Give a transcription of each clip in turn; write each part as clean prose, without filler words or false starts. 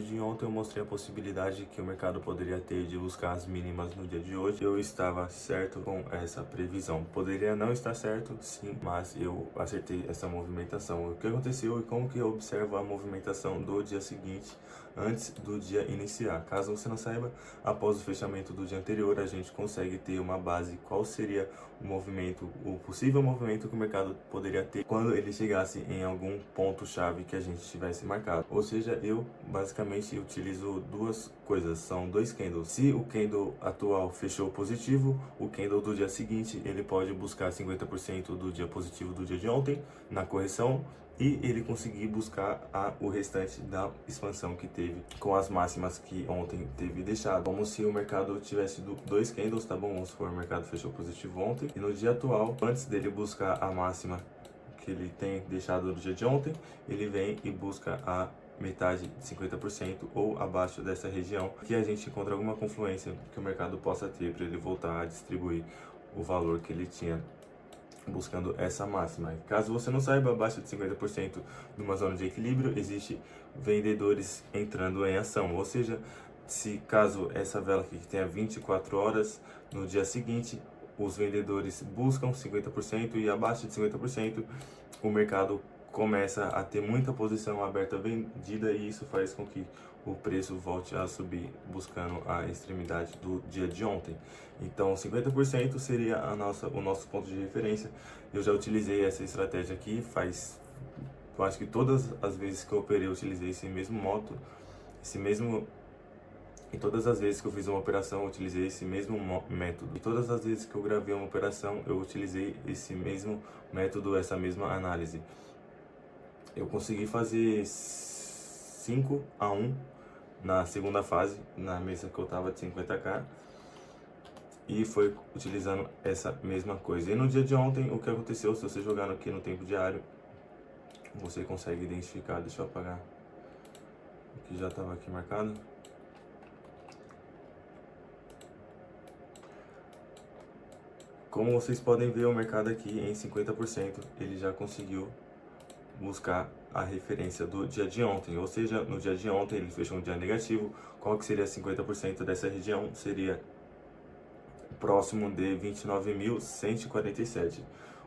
vídeo de ontem eu mostrei a possibilidade que o mercado poderia ter de buscar as mínimas no dia de hoje. Eu estava certo com essa previsão. Poderia não estar certo, sim, mas eu acertei essa movimentação. O que aconteceu e como que eu observo a movimentação do dia seguinte antes do dia iniciar? Caso você não saiba, após o fechamento do dia anterior, a gente consegue ter uma base qual seria o movimento, o possível movimento que o mercado poderia ter quando ele chegasse em algum ponto-chave que a gente tivesse marcado. Ou seja, eu basicamente utilizo duas coisas, são dois candles. Se o candle atual fechou positivo, o candle do dia seguinte ele pode buscar 50% do dia positivo do dia de ontem na correção e ele conseguir buscar o restante da expansão que teve com as máximas que ontem teve deixado. Como se o mercado tivesse dois candles, tá bom? Vamos supor, o mercado fechou positivo ontem e no dia atual, antes dele buscar a máxima que ele tem deixado no dia de ontem, ele vem e busca a metade de 50% ou abaixo dessa região, que a gente encontra alguma confluência que o mercado possa ter para ele voltar a distribuir o valor que ele tinha buscando essa máxima. Caso você não saiba, abaixo de 50% de uma zona de equilíbrio, existe vendedores entrando em ação, ou seja, se caso essa vela aqui tenha 24 horas, no dia seguinte os vendedores buscam 50% e abaixo de 50% o mercado começa a ter muita posição aberta vendida e isso faz com que o preço volte a subir buscando a extremidade do dia de ontem. Então 50% seria o nosso ponto de referência. Eu já utilizei essa estratégia aqui eu acho que todas as vezes que eu operei eu utilizei esse mesmo e todas as vezes que eu fiz uma operação, eu utilizei esse mesmo método. E todas as vezes que eu gravei uma operação, eu utilizei esse mesmo método, essa mesma análise. Eu consegui fazer 5-1 na segunda fase, na mesa que eu tava de 50k. E foi utilizando essa mesma coisa. E no dia de ontem, o que aconteceu, se você jogar aqui no tempo diário, você consegue identificar, deixa eu apagar o que já estava aqui marcado. Como vocês podem ver, o mercado aqui em 50%, ele já conseguiu buscar a referência do dia de ontem, ou seja, no dia de ontem ele fechou um dia negativo. Qual que seria 50% dessa região? Seria próximo de 29.147,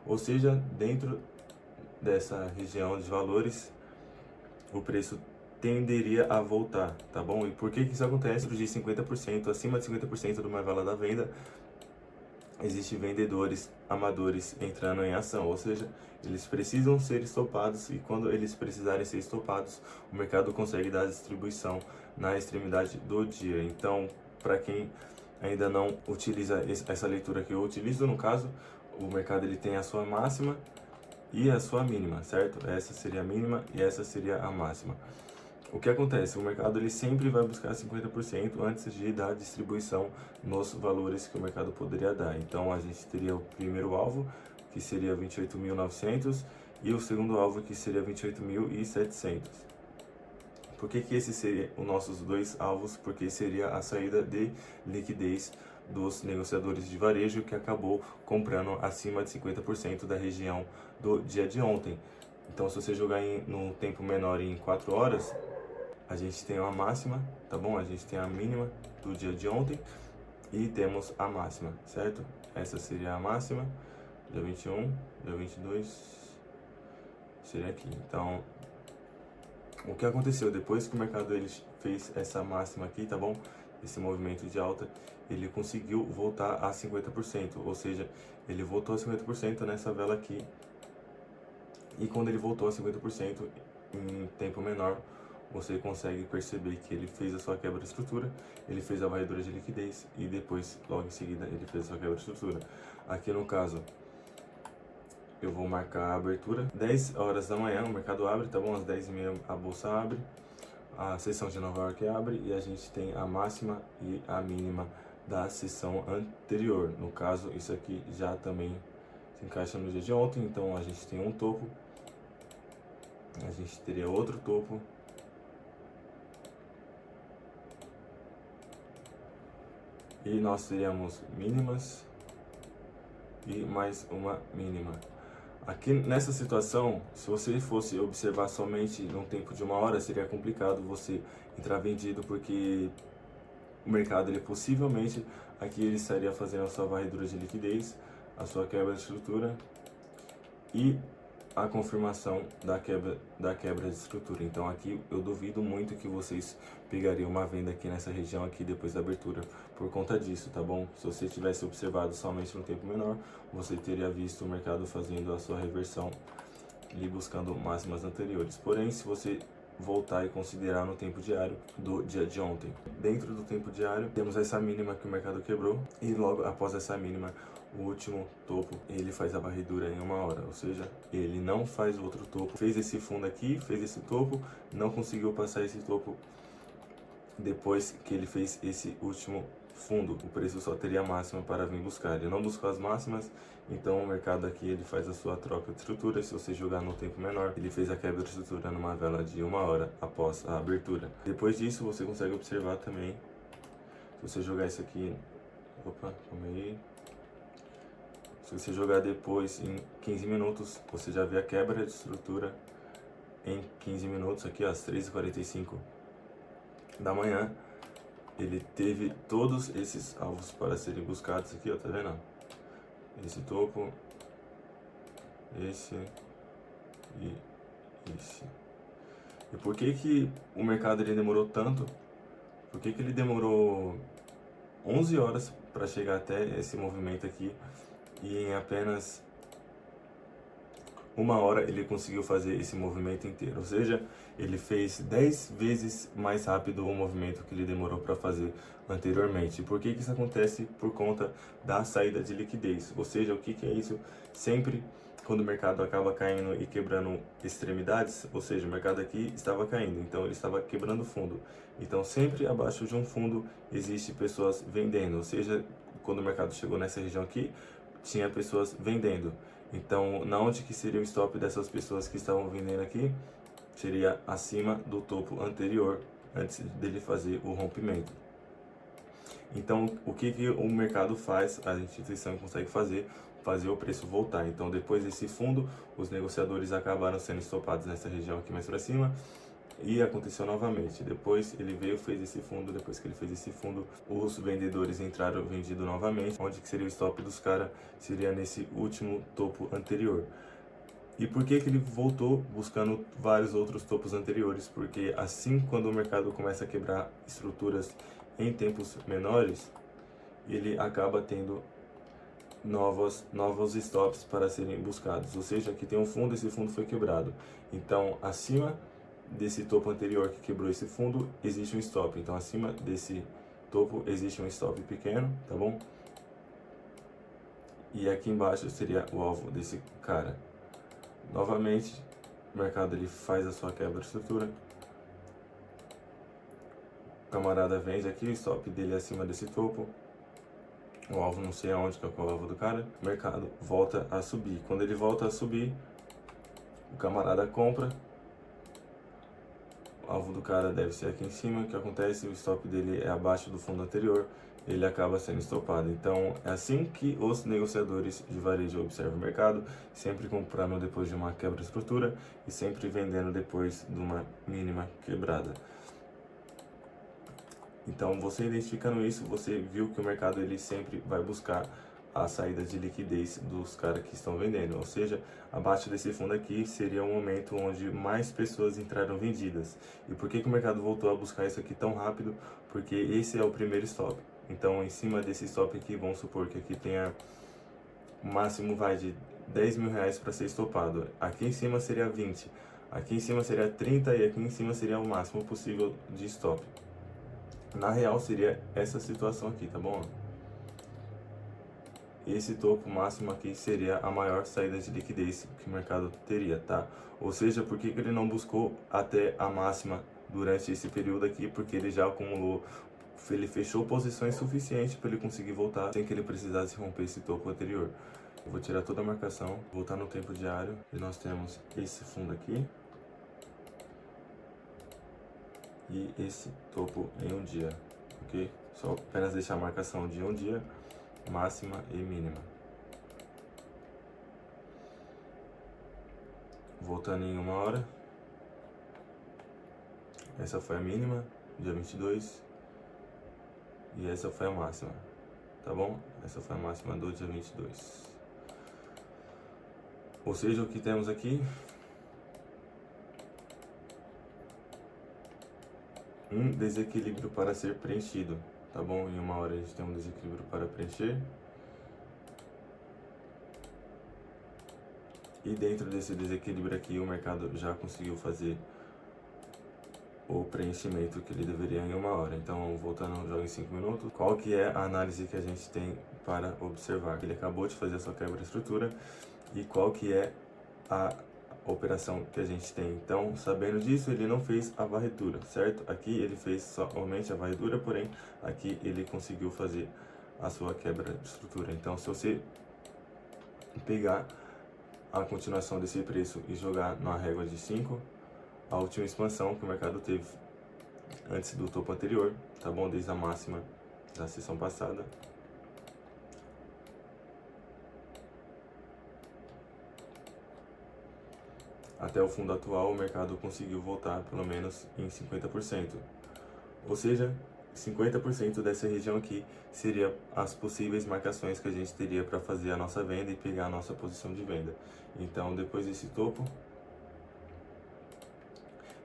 ou seja, dentro dessa região de valores, o preço tenderia a voltar, tá bom? E por que isso acontece? De 50%, acima de 50% de uma vela da venda, existem vendedores amadores entrando em ação, ou seja, eles precisam ser estopados e quando eles precisarem ser estopados, o mercado consegue dar a distribuição na extremidade do dia. Então, para quem ainda não utiliza essa leitura que eu utilizo, no caso, o mercado ele tem a sua máxima e a sua mínima, certo? Essa seria a mínima e essa seria a máxima. O que acontece? O mercado ele sempre vai buscar 50% antes de dar distribuição nos valores que o mercado poderia dar. Então a gente teria o primeiro alvo, que seria 28.900, e o segundo alvo, que seria 28.700. Por que esses seriam os nossos dois alvos? Porque seria a saída de liquidez dos negociadores de varejo que acabou comprando acima de 50% da região do dia de ontem. Então se você jogar no tempo menor em 4 horas, a gente tem uma máxima, tá bom? A gente tem a mínima do dia de ontem e temos a máxima, certo? Essa seria a máxima, dia 21, dia 22, seria aqui. Então, o que aconteceu? Depois que o mercado ele fez essa máxima aqui, tá bom? Esse movimento de alta, ele conseguiu voltar a 50%, ou seja, ele voltou a 50% nessa vela aqui. E quando ele voltou a 50% em tempo menor, você consegue perceber que ele fez a sua quebra de estrutura, ele fez a varredura de liquidez e depois, logo em seguida, ele fez a sua quebra de estrutura. Aqui no caso, eu vou marcar a abertura. 10 horas da manhã o mercado abre, tá bom? Às 10h30 a bolsa abre, a sessão de Nova York abre e a gente tem a máxima e a mínima da sessão anterior. No caso, isso aqui já também se encaixa no dia de ontem, então a gente tem um topo, a gente teria outro topo, e nós teríamos mínimas e mais uma mínima. Aqui nessa situação, se você fosse observar somente num tempo de 1 hora, seria complicado você entrar vendido, porque o mercado, ele possivelmente, aqui ele estaria fazendo a sua varredura de liquidez, a sua quebra de estrutura e a confirmação da quebra de estrutura. Então aqui eu duvido muito que vocês pegariam uma venda aqui nessa região aqui depois da abertura por conta disso, tá bom? Se você tivesse observado somente no tempo menor, você teria visto o mercado fazendo a sua reversão e buscando máximas anteriores. Porém, se você voltar e considerar no tempo diário do dia de ontem, dentro do tempo diário temos essa mínima que o mercado quebrou, e logo após essa mínima, o último topo, ele faz a varredura em 1 hora, ou seja, ele não faz outro topo. Fez esse fundo aqui, fez esse topo, não conseguiu passar esse topo depois que ele fez esse último fundo. O preço só teria a máxima para vir buscar. Ele não buscou as máximas, então o mercado aqui ele faz a sua troca de estrutura. Se você jogar no tempo menor, ele fez a quebra de estrutura numa vela de 1 hora após a abertura. Depois disso, você consegue observar também, se você jogar isso aqui, opa, calma aí. Se você jogar depois em 15 minutos, você já vê a quebra de estrutura em 15 minutos, aqui às 3h45 da manhã. Ele teve todos esses alvos para serem buscados aqui, ó, tá vendo? Esse topo, esse e esse. E por que que o mercado ele demorou tanto? Por que que ele demorou 11 horas para chegar até esse movimento aqui? E em apenas 1 hora ele conseguiu fazer esse movimento inteiro, ou seja, ele fez 10 vezes mais rápido o movimento que ele demorou para fazer anteriormente. Por que que isso acontece? Por conta da saída de liquidez, ou seja, o que que é isso? Sempre quando o mercado acaba caindo e quebrando extremidades, ou seja, o mercado aqui estava caindo, então ele estava quebrando fundo. Então sempre abaixo de um fundo existe pessoas vendendo, ou seja, quando o mercado chegou nessa região aqui, tinha pessoas vendendo. Então, na onde que seria o stop dessas pessoas que estavam vendendo aqui? Seria acima do topo anterior, antes dele fazer o rompimento. Então, o que que o mercado faz, a instituição consegue fazer? Fazer o preço voltar. Então, depois desse fundo, os negociadores acabaram sendo estopados nessa região aqui mais para cima, e aconteceu novamente. Depois ele veio, fez esse fundo. Depois que ele fez esse fundo, os vendedores entraram vendido novamente. Onde que seria o stop dos caras? Seria nesse último topo anterior. E por que que ele voltou buscando vários outros topos anteriores? Porque assim, quando o mercado começa a quebrar estruturas em tempos menores, ele acaba tendo novos stops para serem buscados. Ou seja, aqui tem um fundo, esse fundo foi quebrado. Então, acima desse topo anterior que quebrou esse fundo, existe um stop. Então, acima desse topo existe um stop pequeno, tá bom? E aqui embaixo seria o alvo desse cara. Novamente, o mercado ele faz a sua quebra de estrutura. O camarada vende aqui, o stop dele é acima desse topo. O alvo não sei aonde, que é o alvo do cara. O mercado volta a subir. Quando ele volta a subir, o camarada compra. O alvo do cara deve ser aqui em cima. O que acontece? O stop dele é abaixo do fundo anterior. Ele acaba sendo estopado. Então, é assim que os negociadores de varejo observam o mercado, sempre comprando depois de uma quebra de estrutura e sempre vendendo depois de uma mínima quebrada. Então, você identificando isso, você viu que o mercado ele sempre vai buscar a saída de liquidez dos caras que estão vendendo, ou seja, abaixo desse fundo aqui seria um momento onde mais pessoas entraram vendidas. E por que que o mercado voltou a buscar isso aqui tão rápido? Porque esse é o primeiro stop. Então, em cima desse stop aqui, vamos supor que aqui tenha o máximo vai de 10 mil reais para ser estopado. Aqui em cima seria 20, aqui em cima seria 30 e aqui em cima seria o máximo possível de stop. Na real seria essa situação aqui, tá bom? Esse topo máximo aqui seria a maior saída de liquidez que o mercado teria, tá? Ou seja, por que ele não buscou até a máxima durante esse período aqui? Porque ele já acumulou, ele fechou posições suficientes para ele conseguir voltar sem que ele precisasse romper esse topo anterior. Eu vou tirar toda a marcação, voltar no tempo diário, e nós temos esse fundo aqui e esse topo em um dia, ok? Só apenas deixar a marcação de um dia, máxima e mínima. Voltando em 1 hora, essa foi a mínima, dia 22, e essa foi a máxima, tá bom? Essa foi a máxima do dia 22. Ou seja, o que temos aqui, um desequilíbrio para ser preenchido, tá bom? Em 1 hora a gente tem um desequilíbrio para preencher. E dentro desse desequilíbrio aqui, o mercado já conseguiu fazer o preenchimento que ele deveria em 1 hora. Então, voltando já em 5 minutos, qual que é a análise que a gente tem para observar? Ele acabou de fazer a sua quebra de estrutura e qual que é a operação que a gente tem. Então, sabendo disso, ele não fez a varredura, certo? Aqui ele fez somente a varredura, porém, aqui ele conseguiu fazer a sua quebra de estrutura. Então, se você pegar a continuação desse preço e jogar na régua de 5, a última expansão que o mercado teve antes do topo anterior, tá bom? Desde a máxima da sessão passada. Até o fundo atual, o mercado conseguiu voltar pelo menos em 50%. Ou seja, 50% dessa região aqui seria as possíveis marcações que a gente teria para fazer a nossa venda e pegar a nossa posição de venda. Então, depois desse topo,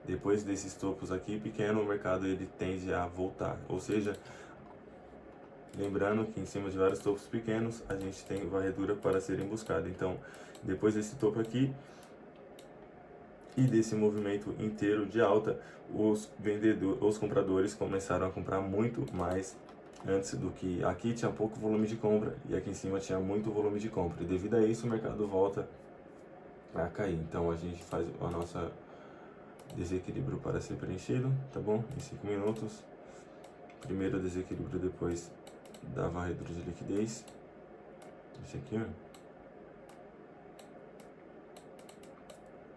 depois desses topos aqui pequeno, o mercado ele tende a voltar. Ou seja, lembrando que em cima de vários topos pequenos, a gente tem varredura para serem buscada. Então, depois desse topo aqui e desse movimento inteiro de alta, os compradores começaram a comprar muito mais antes do que aqui tinha pouco volume de compra e aqui em cima tinha muito volume de compra. E devido a isso, o mercado volta a cair. Então, a gente faz a nossa desequilíbrio para ser preenchido, tá bom? Em 5 minutos. Primeiro desequilíbrio depois da varredura de liquidez. Esse aqui, ó.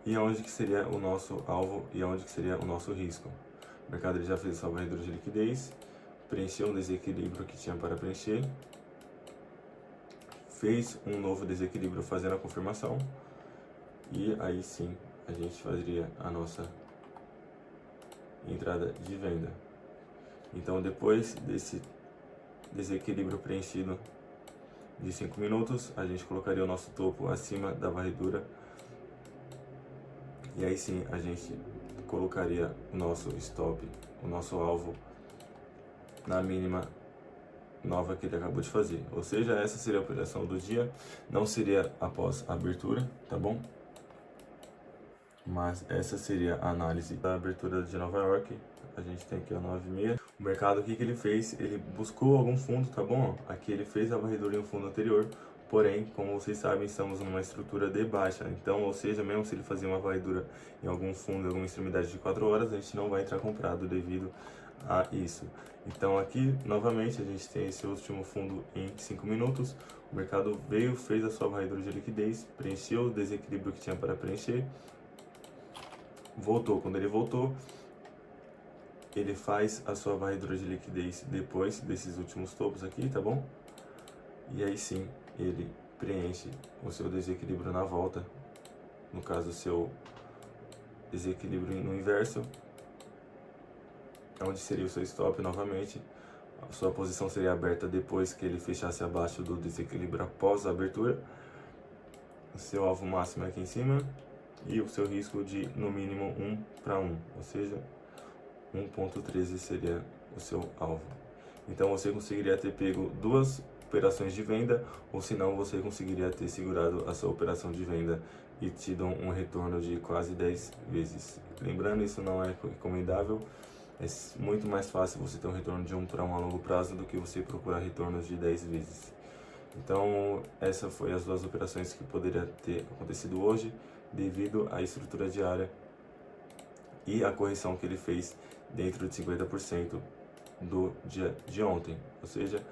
E aonde que seria o nosso alvo e aonde que seria o nosso risco? O mercado ele já fez a sua varredura de liquidez, preencheu um desequilíbrio que tinha para preencher, fez um novo desequilíbrio fazendo a confirmação, e aí sim a gente faria a nossa entrada de venda. Então, depois desse desequilíbrio preenchido de 5 minutos, a gente colocaria o nosso topo acima da varredura e aí sim a gente colocaria o nosso stop, o nosso alvo na mínima nova que ele acabou de fazer. Ou seja, essa seria a operação do dia, não seria após a abertura, tá bom? Mas essa seria a análise da abertura de Nova York. A gente tem aqui a 9,6. O mercado, o que ele fez? Ele buscou algum fundo, tá bom? Aqui ele fez a varredura em um fundo anterior, porém, como vocês sabem, estamos numa estrutura de baixa. Então, ou seja, mesmo se ele fazer uma varredura em algum fundo, alguma extremidade de 4 horas, a gente não vai entrar comprado devido a isso. Então, aqui, novamente, a gente tem esse último fundo em 5 minutos. O mercado veio, fez a sua varredura de liquidez, preencheu o desequilíbrio que tinha para preencher, voltou. Quando ele voltou, ele faz a sua varredura de liquidez depois desses últimos topos aqui, tá bom? E aí sim, ele preenche o seu desequilíbrio na volta, no caso o seu desequilíbrio no inverso, onde seria o seu stop novamente. A sua posição seria aberta depois que ele fechasse abaixo do desequilíbrio após a abertura. O seu alvo máximo é aqui em cima e o seu risco de no mínimo 1 para 1, ou seja, 1.13 seria o seu alvo. Então você conseguiria ter pego 2 operações de venda, ou senão você conseguiria ter segurado a sua operação de venda e tido um retorno de quase 10 vezes. Lembrando, isso não é recomendável, é muito mais fácil você ter um retorno de 1 para 1 a longo prazo do que você procurar retornos de 10 vezes. Então, essa foi as 2 operações que poderia ter acontecido hoje, devido à estrutura diária e a correção que ele fez dentro de 50% do dia de ontem. Ou seja,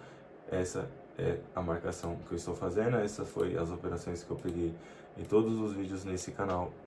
essa é a marcação que eu estou fazendo, essas foram as operações que eu peguei em todos os vídeos nesse canal